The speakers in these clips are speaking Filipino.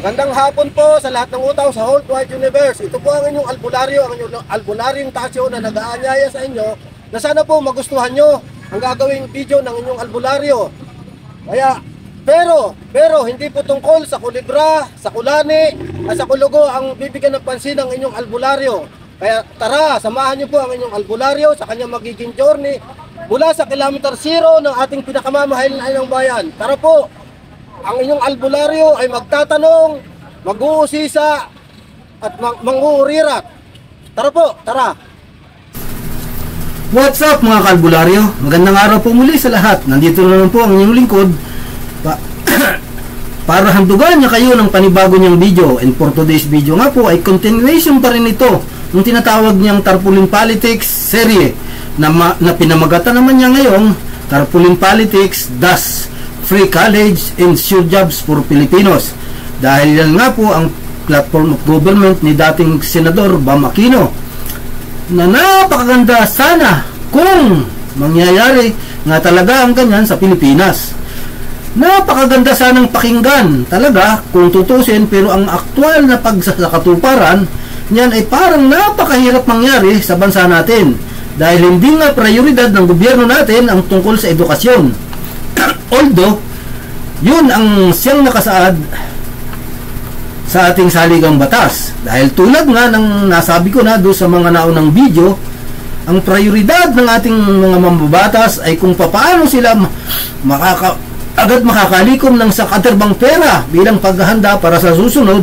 Magandang hapon po sa lahat ng utaw sa whole wide universe. Ito po ang inyong albularyo, ang inyong albularyong tasyo na nag-aanyaya sa inyo na sana po magustuhan nyo ang gagawing video ng inyong albularyo. Pero hindi po tungkol sa kulibra, sa kulani, at sa kulugo ang bibigyan ng pansin ng inyong albularyo. Kaya tara, samahan nyo po ang inyong albularyo sa kanyang magiging journey mula sa kilometer 0 ng ating pinakamamahalan ng bayan. Tara po! Ang inyong albularyo ay magtatanong, mag-uusisa at mang-uurirat. Tara po, tara! What's up mga kalbularyo? Magandang araw po muli sa lahat. Nandito na naman po ang inyong lingkod para handugan niya kayo ng panibago niyang video. And for today's video nga po ay continuation pa rin ito ng tinatawag niyang Tarpaulin Politics serye na pinamagatan naman niya ngayong Tarpaulin Politics DAS Free College and Sure Jobs for Filipinos. Dahil yan nga po ang platform of government ni dating Senador Bam Aquino na napakaganda sana kung mangyayari nga talaga ang ganyan sa Pilipinas. Napakaganda sanang pakinggan talaga kung tutusin, pero ang aktual na pagsakatuparan niyan ay parang napakahirap mangyari sa bansa natin dahil hindi nga prioridad ng gobyerno natin ang tungkol sa edukasyon. Although yun ang siyang nakasaad sa ating saligang batas, dahil tulad nga ng nasabi ko na doon sa mga naunang video, ang prioridad ng ating mga mambabatas ay kung paano sila agad makakalikom ng sakaterbang pera bilang paghahanda para sa susunod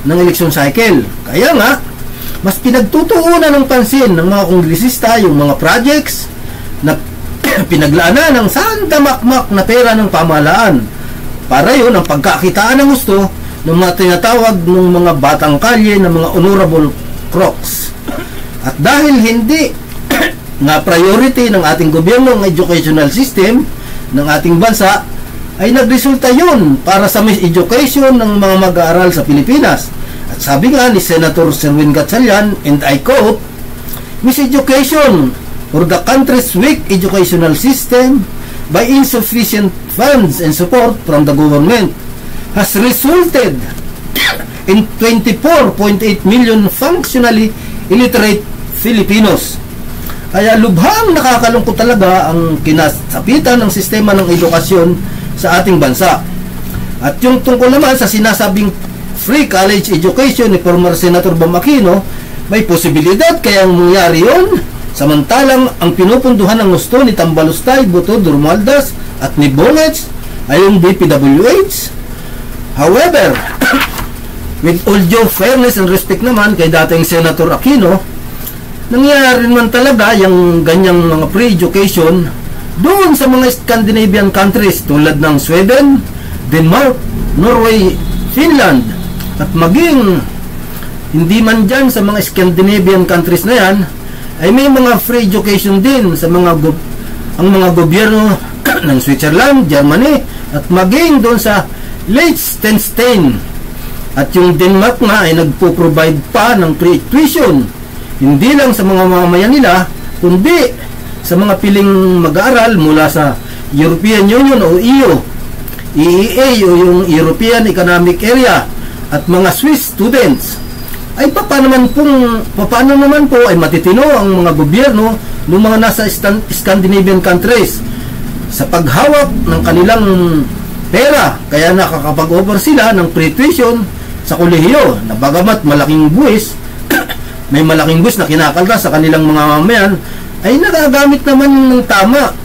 ng election cycle. Kaya nga mas pinagtutuunan ng pansin ng mga kongresista yung mga projects na pinaglaanan ng sandamakmak na pera ng pamahalaan para yun ang pagkakitaan ng gusto ng mga tinatawag ng mga batang kalye ng mga honorable crooks. At dahil hindi nga priority ng ating gobyerno ang educational system ng ating bansa, ay nagresulta yun para sa miseducation ng mga mag-aaral sa Pilipinas. At sabi nga ni Senator Sherwin Gatchalian, and I quote, "Miseducation for the country's weak educational system by insufficient funds and support from the government has resulted in 24.8 million functionally illiterate Filipinos." Kaya lubhang nakakalungkot talaga ang kinasapitan ng sistema ng edukasyon sa ating bansa. At yung tungkol naman sa sinasabing free college education ni former Senator Bam Aquino, may posibilidad kayang mangyari yun, samantalang ang pinupunduhan ng gusto ni Tambalustay, Butod, Romualdez at ni Bongets ay yung DPWH. However, with all due fairness and respect naman kay dating Senator Aquino, nangyari naman talaga yung ganyang mga free education doon sa mga Scandinavian countries tulad ng Sweden, Denmark, Norway, Finland, at maging hindi man dyan sa mga Scandinavian countries na yan ay may mga free education din sa mga gobyerno ng Switzerland, Germany, at maging doon sa Liechtenstein. At yung Denmark nga ay nagpo-provide pa ng free tuition hindi lang sa mga mamamayan nila kundi sa mga piling mag-aaral mula sa European Union o EU, EEA o yung European Economic Area, at mga Swiss students. Ay paano naman po ay matitino ang mga gobyerno ng mga nasa Scandinavian countries sa paghawak ng kanilang pera, kaya nakakapag-offer sila ng free tuition sa kolehiyo na bagamat malaking buwis may malaking buwis na kinakaltas sa kanilang mga mamamayan, ay nagagamit naman ng tama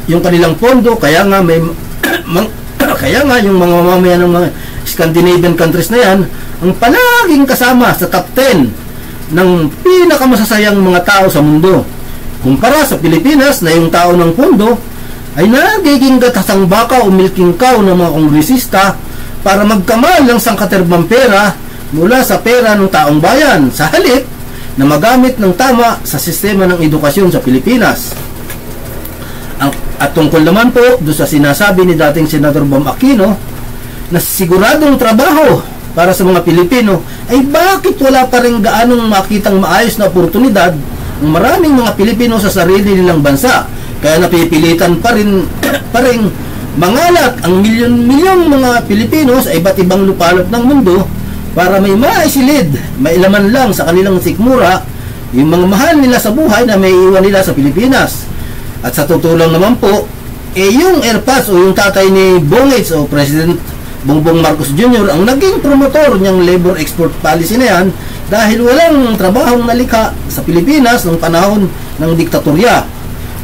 yung kanilang pondo. Kaya nga yung mga mamamayan ng mga Scandinavian countries na yan ang palaging kasama sa top 10 ng pinakamasasayang mga tao sa mundo, kumpara sa Pilipinas na yung tao ng pondo ay nagiging gatasang baka o milking cow ng mga kongresista para magkamal ng sangkaterbang pera mula sa pera ng taong bayan sa halip na magamit ng tama sa sistema ng edukasyon sa Pilipinas. At tungkol naman po doon sa sinasabi ni dating Senador Bam Aquino na siguradong trabaho para sa mga Pilipino, ay bakit wala pa rin gaanong makitang maayos na oportunidad ng maraming mga Pilipino sa sarili nilang bansa? Kaya napipilitan pa rin mangalat ang milyon-milyong mga Pilipino sa iba't ibang lupalop ng mundo para may maisilid, mailaman lang sa kanilang sikmura yung mga mahal nila sa buhay na may iwan nila sa Pilipinas. At sa totoo lang naman po, yung airpass o yung tatay ni Bongits o President Bongbong Marcos Jr. ang naging promotor niyang labor export policy na yan dahil walang trabahong nalikha sa Pilipinas nung panahon ng diktatorya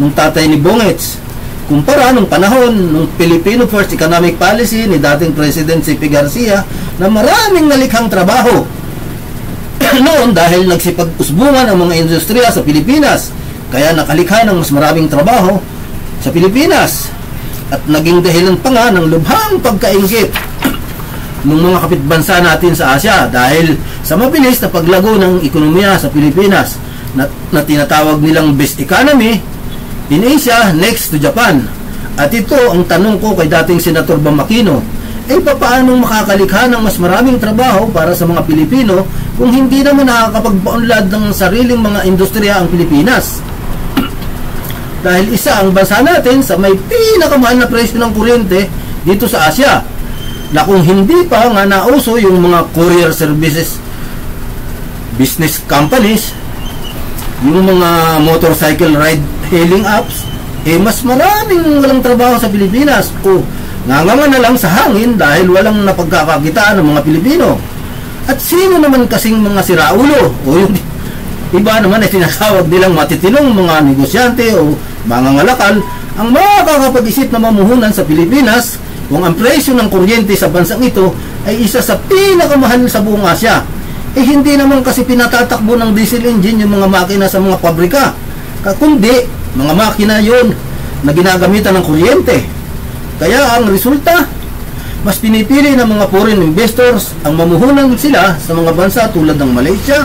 nung tatay ni Bongits, kumpara nung panahon ng Filipino First Economic Policy ni dating President C.P. Garcia na maraming nalikhang trabaho noon dahil nagsipag-usbungan ang mga industriya sa Pilipinas, kaya nakalikha ng mas maraming trabaho sa Pilipinas at naging dahilan pa nga ng lubhang pagkainggit ng mga kapitbansa natin sa Asia dahil sa mabilis na paglago ng ekonomiya sa Pilipinas na tinatawag nilang best economy in Asia next to Japan. At ito ang tanong ko kay dating Senator Bam Aquino, papaano makakalikha ng mas maraming trabaho para sa mga Pilipino kung hindi naman nakakapagpaunlad ng sariling mga industriya ang Pilipinas? Dahil isa ang bansa natin sa may pinakamahal na presyo ng kuryente dito sa Asia, na kung hindi pa nga nauso yung mga courier services business companies, yung mga motorcycle ride hailing apps, mas maraming walang trabaho sa Pilipinas o nganganga na lang sa hangin dahil walang napagkakakitaan ng mga Pilipino. At sino naman kasing mga siraulo o yung iba naman ay tinatawag nilang matitinong mga negosyante o mga ngalakal ang makakapag-isip na mamuhunan sa Pilipinas kung ang presyo ng kuryente sa bansang ito ay isa sa pinakamahal sa buong Asya. Hindi naman kasi pinatatakbo ng diesel engine yung mga makina sa mga pabrika, kundi mga makina yon na ginagamitan ng kuryente. Kaya ang resulta, mas pinipili ng mga foreign investors ang mamuhunan sila sa mga bansa tulad ng Malaysia,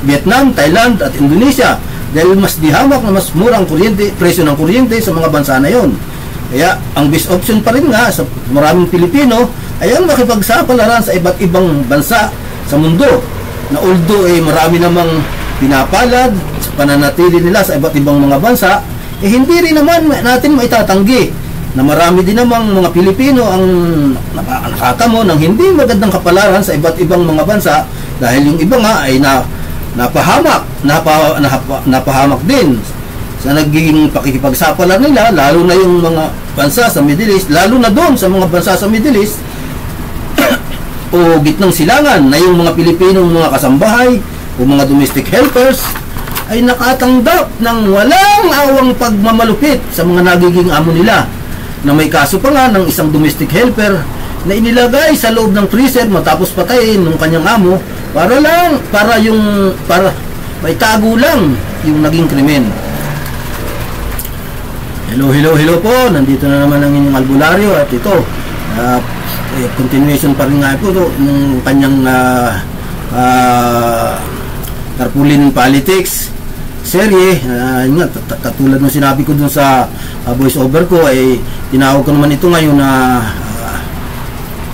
Vietnam, Thailand at Indonesia dahil mas dihamak na mas murang presyo ng kuryente sa mga bansa na yon. Kaya ang best option pa rin nga sa maraming Pilipino ay ang makipagsapalaran sa iba't ibang bansa sa mundo na although marami namang pinapalad sa pananatili nila sa iba't ibang mga bansa, hindi rin naman natin maitatanggi na marami din namang mga Pilipino ang nakatamo ng hindi magandang kapalaran sa iba't ibang mga bansa dahil yung iba nga ay napahamak din sa nagiging pakikipagsapala nila, lalo na yung mga bansa sa Middle East, lalo na doon sa mga bansa sa Middle East o gitnang silangan na yung mga Pilipinong mga kasambahay o mga domestic helpers ay nakatanggap ng walang awang pagmamalupit sa mga nagiging amo nila, na may kaso pa nga ng isang domestic helper na inilagay sa loob ng freezer matapos patayin ng kanyang amo para maitago lang yung naging krimen. Hello po, nandito na naman ang inyong albularyo at ito continuation pa rin nga po ito ng kanyang tarpaulin politics serye. Katulad ng sinabi ko dun sa voice over ko, tinawag ko naman ito ngayon na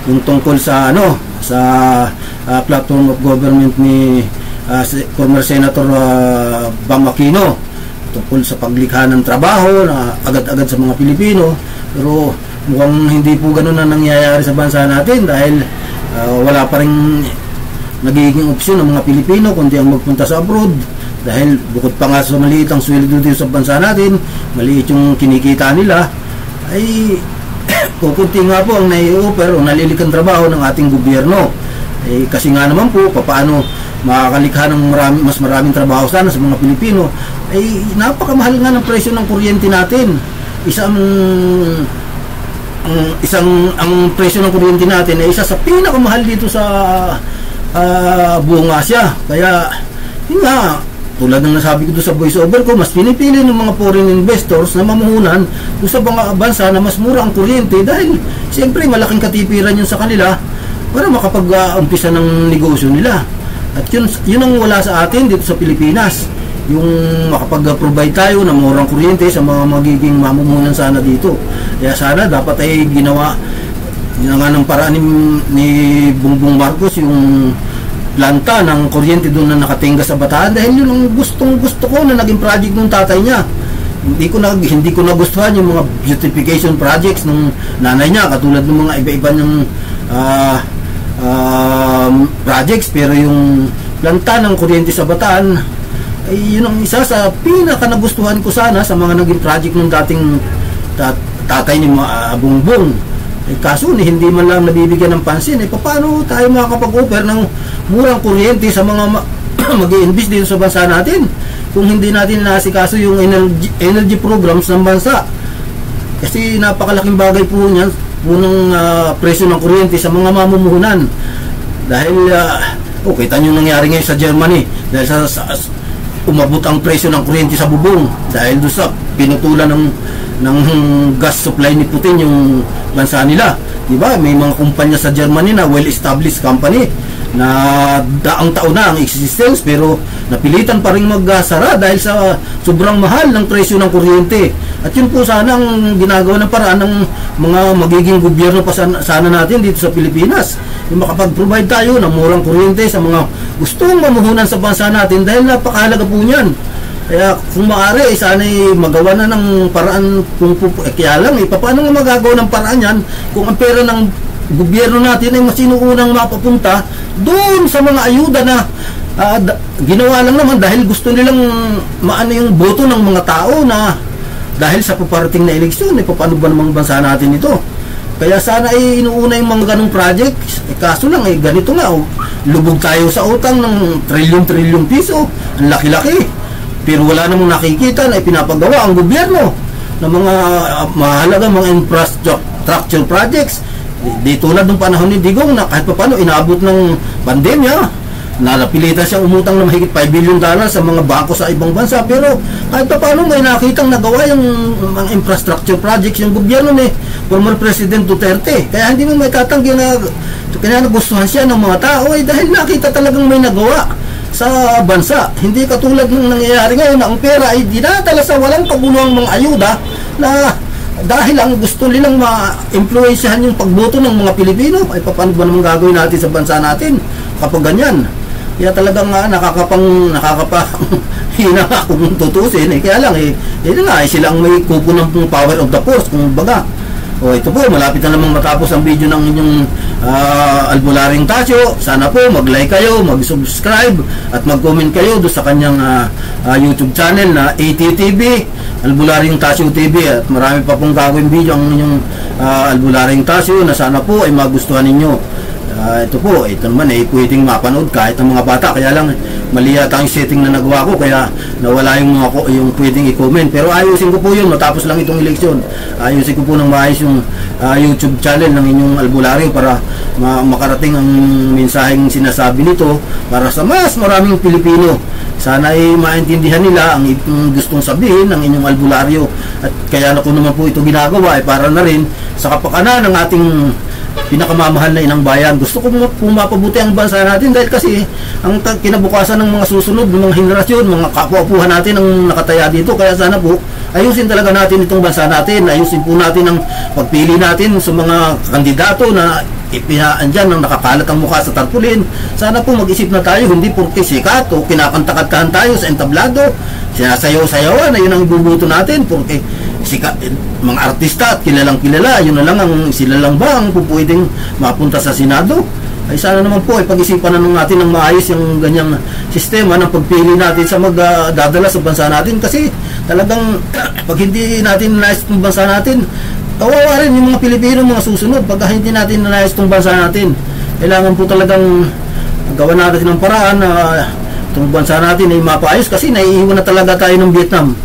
yung tungkol sa sa platform of government ni former Senator Bam Aquino tungkol sa paglikha ng trabaho na agad-agad sa mga Pilipino. Pero mukhang hindi po ganun na nangyayari sa bansa natin dahil wala pa rin nagiging opsyon ng mga Pilipino kundi ang magpunta sa abroad, dahil bukod pa nga sa maliit ang sweldo dito sa bansa natin, maliit yung kinikita nila, ay kukunti nga po ang nai-offer o nalilikang trabaho ng ating gobyerno. Kasi nga naman po, paano makakalikha ng mas maraming trabaho sana sa mga Pilipino, napakamahal nga ng presyo ng kuryente natin. Ang presyo ng kuryente natin ay isa sa pinakamahal dito sa buong Asya. Kaya yun nga, tulad ng nasabi ko doon sa voice over ko, mas pinipili ng mga foreign investors na mamuhunan doon sa mga bansa na mas mura ang kuryente dahil siyempre malaking katipiran yun sa kanila para makapag-umpisa ng negosyo nila. At yun ang wala sa atin dito sa Pilipinas, yung makapag-provide tayo ng murang kuryente sa mga magiging mamumunan sana dito. Kaya sana dapat ay ginawa nga ng paraan ni Bongbong Marcos yung planta ng kuryente doon na nakatingga sa Bataan, dahil yun ang gustong gusto ko na naging project ng tatay niya. hindi ko nagustuhan yung mga beautification projects ng nanay niya, katulad ng mga iba-iba ng projects. Pero yung planta ng kuryente sa Bataan ay yun ang isa sa pinaka nagustuhan ko sana sa mga naging project ng dating tatay ni Bongbong. Kaso hindi man lang nabibigyan ng pansin. Paano tayo makakapag-offer ng murang kuryente sa mga mag-i-invest dito sa bansa natin kung hindi natin nasikaso yung energy programs ng bansa? Kasi napakalaking bagay po niyan po ng presyo ng kuryente sa mga mamumuhunan. Dahil kita nyo nangyari ngayon sa Germany, dahil sa umabot ang presyo ng kuryente sa bubong dahil doon sa pinutulan ng gas supply ni Putin yung bansa nila. Diba? May mga kumpanya sa Germany na well-established company na daang taon na ang existence, pero napilitan pa rin magsara dahil sa sobrang mahal ng presyo ng kuryente. At yun po sana ang ginagawa ng paraan ng mga magiging gobyerno pa sana natin dito sa Pilipinas, yung makapag-provide tayo ng murang kuryente sa mga gustong mamuhunan sa bansa natin, dahil napakahalaga po niyan. Kaya kung maaari, sana'y magawa na ng paraan. Kaya lang, paano nga magagawa ng paraan yan kung ang pera ng gobyerno natin ay masinuunang mapapunta doon sa mga ayuda na ginawa lang naman dahil gusto nilang maano yung boto ng mga tao na dahil sa paparating na eleksyon, paano ba namang bansa natin ito? Kaya sana ay inuuna yung mga ganong project. Kaso lang, ganito nga, lubog tayo sa utang ng trilyon-trilyon piso, ang laki-laki. Pero wala namang nakikita na ipinapagawa ang gobyerno ng mga mahalagang mga infrastructure projects. Di tulad ng panahon ni Digong na kahit paano inabot ng pandemya, napilitan siyang umutang ng mahigit $5 billion sa mga bangko sa ibang bansa, pero kahit paano may nakitang nagawa yung mga infrastructure projects yung gobyerno ni former President Duterte. Kaya hindi mo may tatanggi na kaya nagustuhan siya ng mga tao dahil nakita talagang may nagawa sa bansa. Hindi katulad ng nangyayari ngayon na ang pera ay dinadala sa walang kabuluhang mga ayuda na dahil ang gusto nilang ma-influensyahan yung pagboto ng mga Pilipino. Paano ba naman gagawin natin sa bansa natin kapag ganyan? Kaya talagang nakakapahina kung tutusin. Kaya lang, sila ang may kupo ng power of the force, kung baga. Ito po, malapit na namang matapos ang video ng inyong Albularyong Tasyo. Sana po mag-like kayo, mag-subscribe at mag-comment kayo doon sa kanyang YouTube channel na ATTV, Albularyong Tasyo TV. At marami pa pong gagawin video ang inyong Albularyong Tasyo na sana po ay magustuhan ninyo. Ito naman pwedeng mapanood kahit ang mga bata, kaya lang mali yata yung setting na nagawa ko, kaya nawala yung pwedeng i-comment. Pero ayusin ko po yun matapos lang itong eleksyon. Ayusin ko po ng maayos yung YouTube channel ng inyong Albularyo para makarating ang mensaheng sinasabi nito para sa mas maraming Pilipino. Sana ay maintindihan nila ang gustong sabihin ng inyong Albularyo. At kaya na ko naman po ito ginagawa para na rin sa kapakanan ng ating pinakamamahal na inang bayan. Gusto ko mapabuti ang bansa natin dahil kasi ang kinabukasan ng mga susunod ng mga henerasyon, mga kapwa-apuhan natin ang nakataya dito. Kaya sana po ayusin talaga natin itong bansa natin. Ayusin po natin ang pagpili natin sa mga kandidato na ipinaan dyan ng nakakalat ang mukha sa tarpulin. Sana po mag-isip na tayo, hindi porke sikat o kinakantakantahan tayo sa entablado, sinasayaw-sayawan na yun ang ibubuto natin, porke sikat, mga artista at kilalang kilala, yun na lang sila lang ba ang pupwedeng mapunta sa Senado? Ay sana naman po pag-isipan na natin ng maayos yung ganyang sistema ng pagpili natin sa magdadala sa bansa natin, kasi talagang pag hindi natin nais ng bansa natin, kawawa rin yung mga Pilipino mga susunod pag hindi natin nais itong bansa natin. Kailangan po talagang gawa natin ng paraan na itong bansa natin ay mapaayos, kasi naiiwan na talaga tayo ng Vietnam.